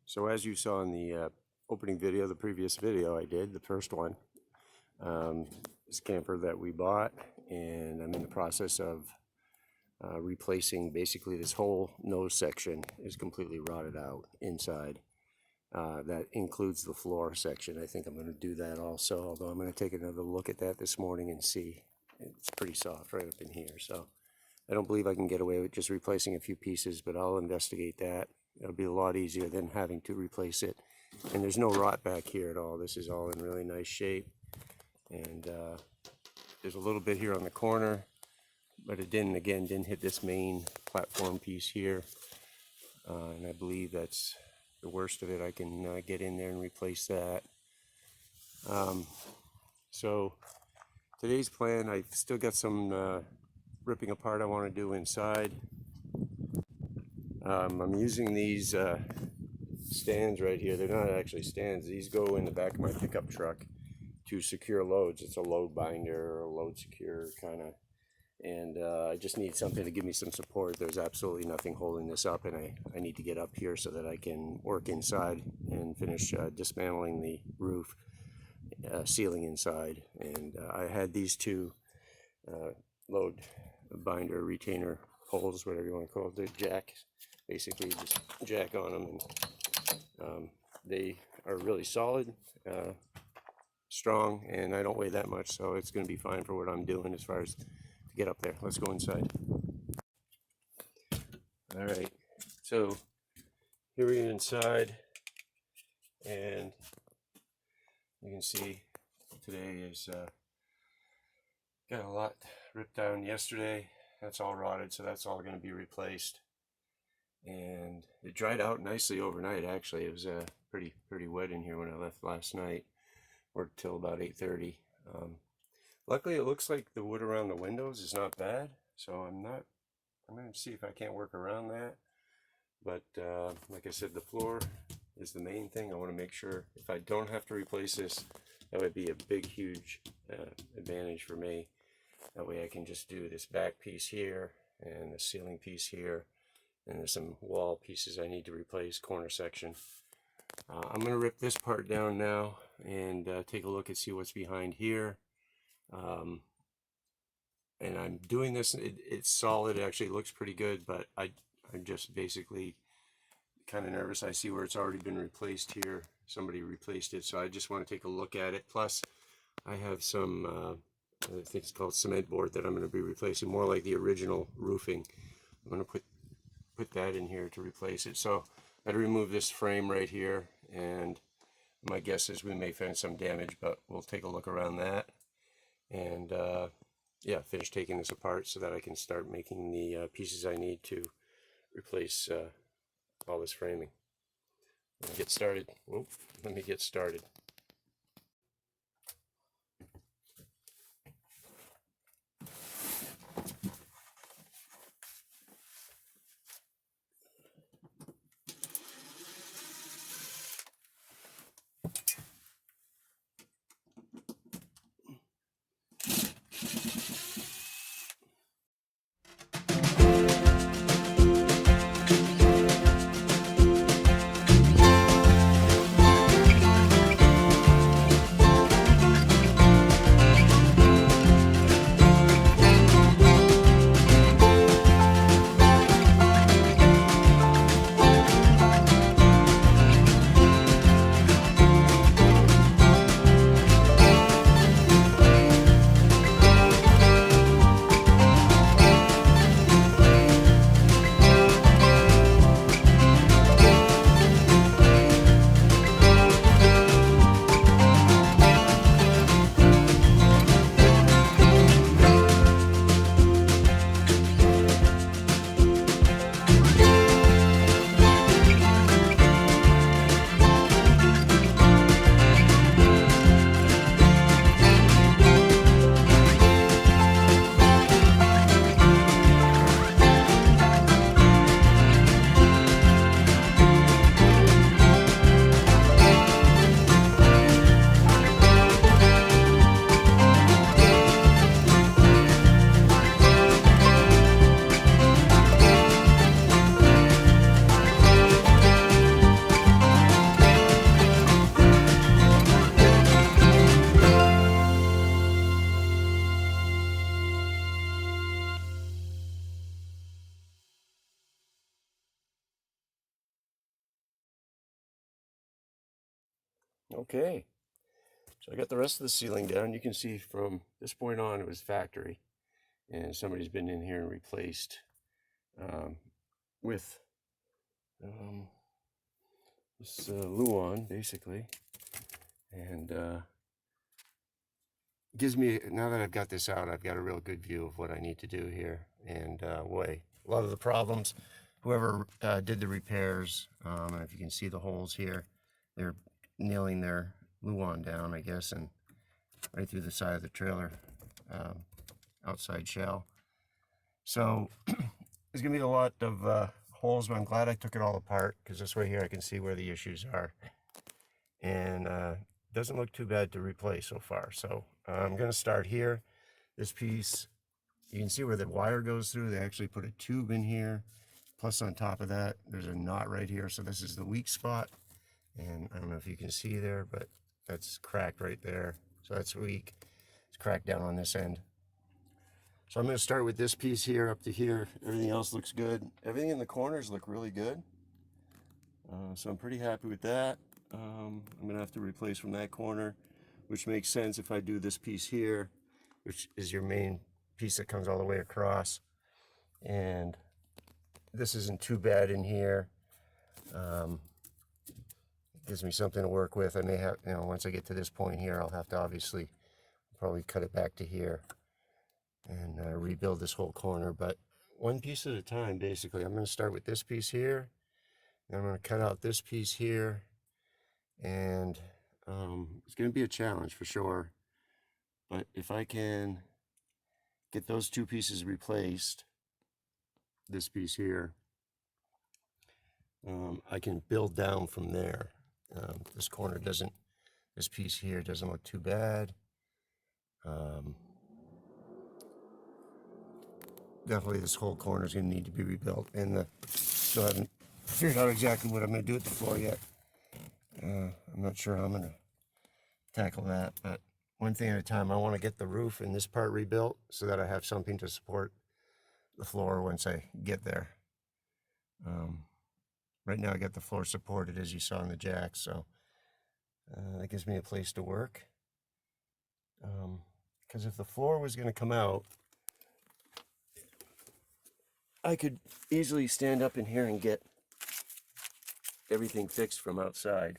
So as you saw in the opening video, the previous video I did, the first one, this camper that we bought, and I'm in the process of replacing basically this whole nose section is completely rotted out inside. That includes the floor section. I think I'm going to do that also, although I'm going to take another look at that this morning and see. It's pretty soft right up in here, so I don't believe I can get away with just replacing a few pieces, but I'll investigate that. It'll be a lot easier than having to replace it. And there's no rot back here at all. This is all in really nice shape. And there's a little bit here on the corner, but it didn't hit this main platform piece here. And I believe that's the worst of it. I can get in there and replace that. So today's plan, I've still got some ripping apart I want to do inside. I'm using these stands right here. They're not actually stands. These go in the back of my pickup truck to secure loads. It's a load binder or a load secure kind of. And I just need something to give me some support. There's absolutely nothing holding this up, and I need to get up here so that I can work inside and finish dismantling the roof, ceiling inside. And I had these two load binder retainer holes, whatever you want to call it. They're jacks. Basically just jack on them, and they are really solid, strong, and I don't weigh that much, so it's going to be fine for what I'm doing as far as to get up there. Let's go inside. All right, so here we are inside, and you can see today is got a lot ripped down yesterday. That's all rotted, so that's all going to be replaced. And it dried out nicely overnight. Actually, it was pretty wet in here when I left last night. Worked till about 8:30. Luckily, it looks like the wood around the windows is not bad, so I'm going to see if I can't work around that. But like I said, the floor is the main thing. I want to make sure if I don't have to replace this, that would be a big, huge advantage for me. That way I can just do this back piece here and the ceiling piece here. And there's some wall pieces I need to replace, corner section. I'm going to rip this part down now and take a look and see what's behind here. And I'm doing this, it's solid, it actually looks pretty good, but I'm just basically kind of nervous. I see where it's already been replaced here. Somebody replaced it, so I just want to take a look at it. Plus, I have some, I think it's called cement board that I'm going to be replacing, more like the original roofing. I'm going to put that in here to replace it. So I had to remove this frame right here, and my guess is we may find some damage, but we'll take a look around that. And yeah, finish taking this apart so that I can start making the pieces I need to replace all this framing. Let me get started. Whoop, let me get started. Okay, so I got the rest of the ceiling down. You can see from this point on it was factory, and somebody's been in here and replaced with this Luan basically, and gives me, now that I've got this out, I've got a real good view of what I need to do here. And boy, a lot of the problems, whoever did the repairs, and if you can see the holes here, they're nailing their Luan down, I guess, and right through the side of the trailer outside shell. So there's gonna be a lot of holes, but I'm glad I took it all apart, because this way here I can see where the issues are. And doesn't look too bad to replace so far. So I'm going to start here. This piece, you can see where the wire goes through. They actually put a tube in here. Plus on top of that, there's a knot right here. So this is the weak spot. And I don't know if you can see there, but that's cracked right there. So that's weak. It's cracked down on this end. So I'm going to start with this piece here up to here. Everything else looks good. Everything in the corners look really good. So I'm pretty happy with that. I'm going to have to replace from that corner, which makes sense if I do this piece here, which is your main piece that comes all the way across. And this isn't too bad in here. It gives me something to work with. I may have, once I get to this point here, I'll have to obviously probably cut it back to here and rebuild this whole corner. But one piece at a time, basically. I'm going to start with this piece here. And I'm going to cut out this piece here. And it's going to be a challenge for sure, but if I can get those two pieces replaced, this piece here, I can build down from there. This corner doesn't, this piece here doesn't look too bad. Definitely this whole corner is going to need to be rebuilt, and still haven't figured out exactly what I'm going to do with the floor yet. I'm not sure how I'm going to tackle that, but one thing at a time. I want to get the roof and this part rebuilt so that I have something to support the floor once I get there. Right now I got the floor supported, as you saw in the jacks, so that gives me a place to work. Because if the floor was going to come out, I could easily stand up in here and get everything fixed from outside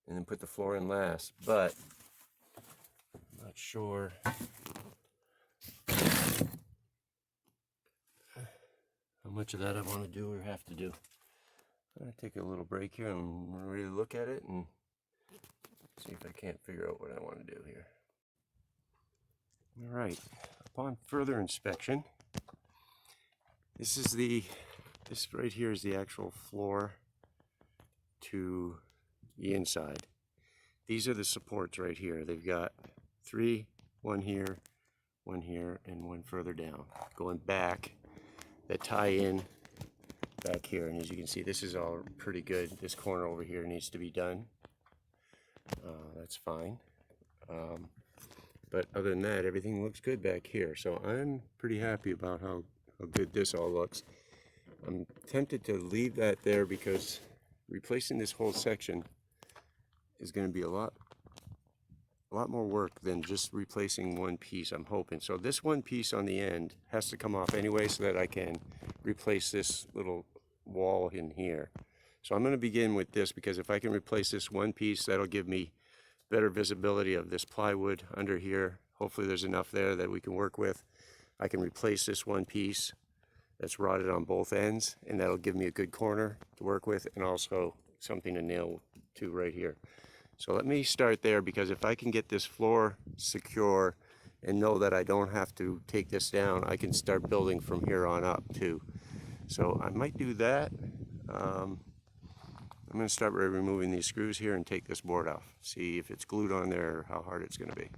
and then put the floor in last, but I'm not sure how much of that I want to do or have to do. I'm going to take a little break here and really look at it and see if I can't figure out what I want to do here. All right, upon further inspection, this right here is the actual floor to the inside. These are the supports right here. They've got three, one here, and one further down, going back, that tie in back here. And as you can see, this is all pretty good. This corner over here needs to be done. That's fine. But other than that, everything looks good back here. So I'm pretty happy about how good this all looks. I'm tempted to leave that there because replacing this whole section is going to be a lot more work than just replacing one piece, I'm hoping. So this one piece on the end has to come off anyway so that I can replace this little wall in here. So I'm going to begin with this, because if I can replace this one piece, that'll give me better visibility of this plywood under here. Hopefully there's enough there that we can work with. I can replace this one piece that's rotted on both ends, and that'll give me a good corner to work with, and also something to nail to right here. So let me start there, because if I can get this floor secure and know that I don't have to take this down, I can start building from here on up too. So I might do that. I'm going to start by removing these screws here and take this board off. See if it's glued on there or how hard it's going to be.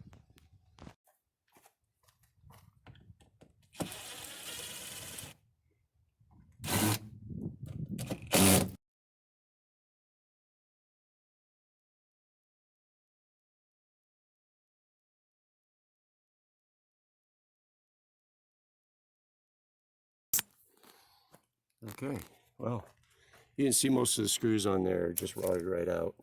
Okay, well, you can see most of the screws on there just rotted right out,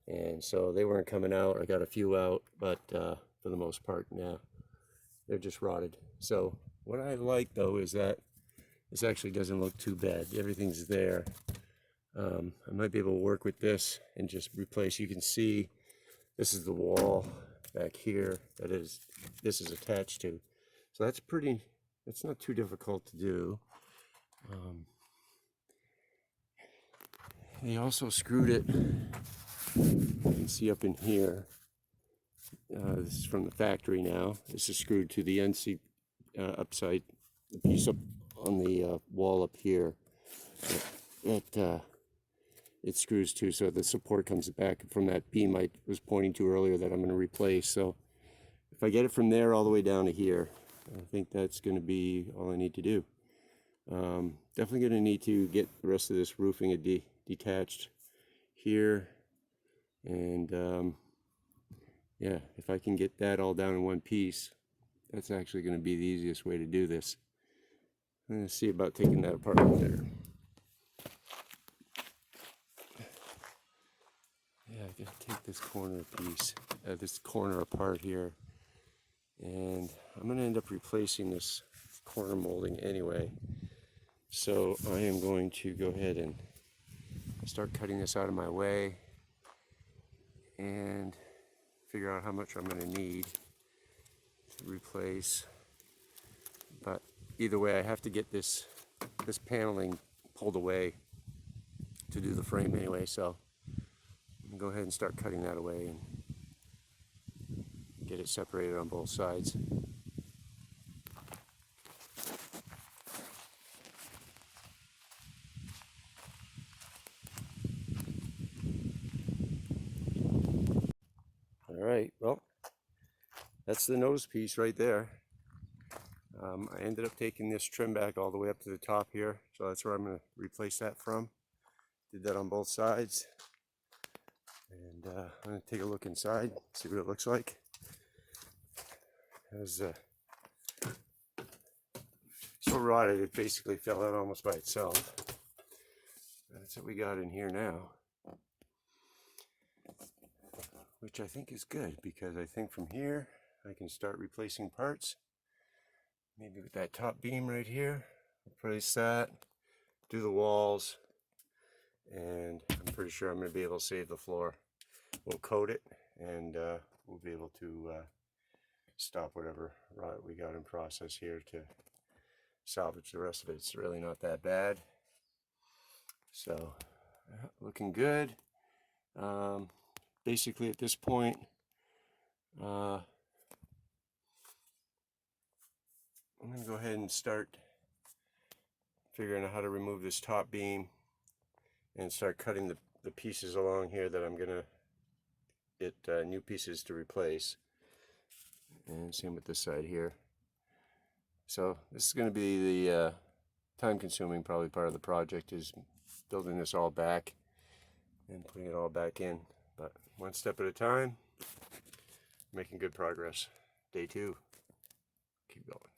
and so they weren't coming out. I got a few out, but for the most part, yeah, they're just rotted. So what I like though is that this actually doesn't look too bad. Everything's there. I might be able to work with this and just replace. You can see this is the wall back here that this is attached to. So that's not too difficult to do. They also screwed it, you can see up in here. This is from the factory now. This is screwed to the NC upside, the piece up on the wall up here. It screws to, so the support comes back from that beam I was pointing to earlier that I'm going to replace. So if I get it from there all the way down to here, I think that's going to be all I need to do. Definitely going to need to get the rest of this roofing detached here, and yeah, if I can get that all down in one piece, that's actually going to be the easiest way to do this. I'm going to see about taking that apart right there. Yeah, I gotta take this corner piece, this corner apart here, and I'm gonna end up replacing this corner molding anyway. So I am going to go ahead and start cutting this out of my way and figure out how much I'm gonna need to replace. But either way, I have to get this paneling pulled away to do the frame anyway, so go ahead and start cutting that away and get it separated on both sides. Alright, well, that's the nose piece right there. I ended up taking this trim back all the way up to the top here, so that's where I'm going to replace that from. Did that on both sides. And I'm going to take a look inside, see what it looks like. It was so rotted it basically fell out almost by itself. That's what we got in here now, which I think is good, because I think from here I can start replacing parts. Maybe with that top beam right here, replace that, do the walls, and I'm pretty sure I'm going to be able to save the floor. We'll coat it, and we'll be able to stop whatever rot we got in process here to salvage the rest of it. It's really not that bad. So, looking good. Basically at this point, I'm going to go ahead and start figuring out how to remove this top beam and start cutting the pieces along here that I'm going to get new pieces to replace. And same with this side here. So this is going to be the time-consuming probably part of the project, is building this all back and putting it all back in. But one step at a time, making good progress. Day 2, keep going.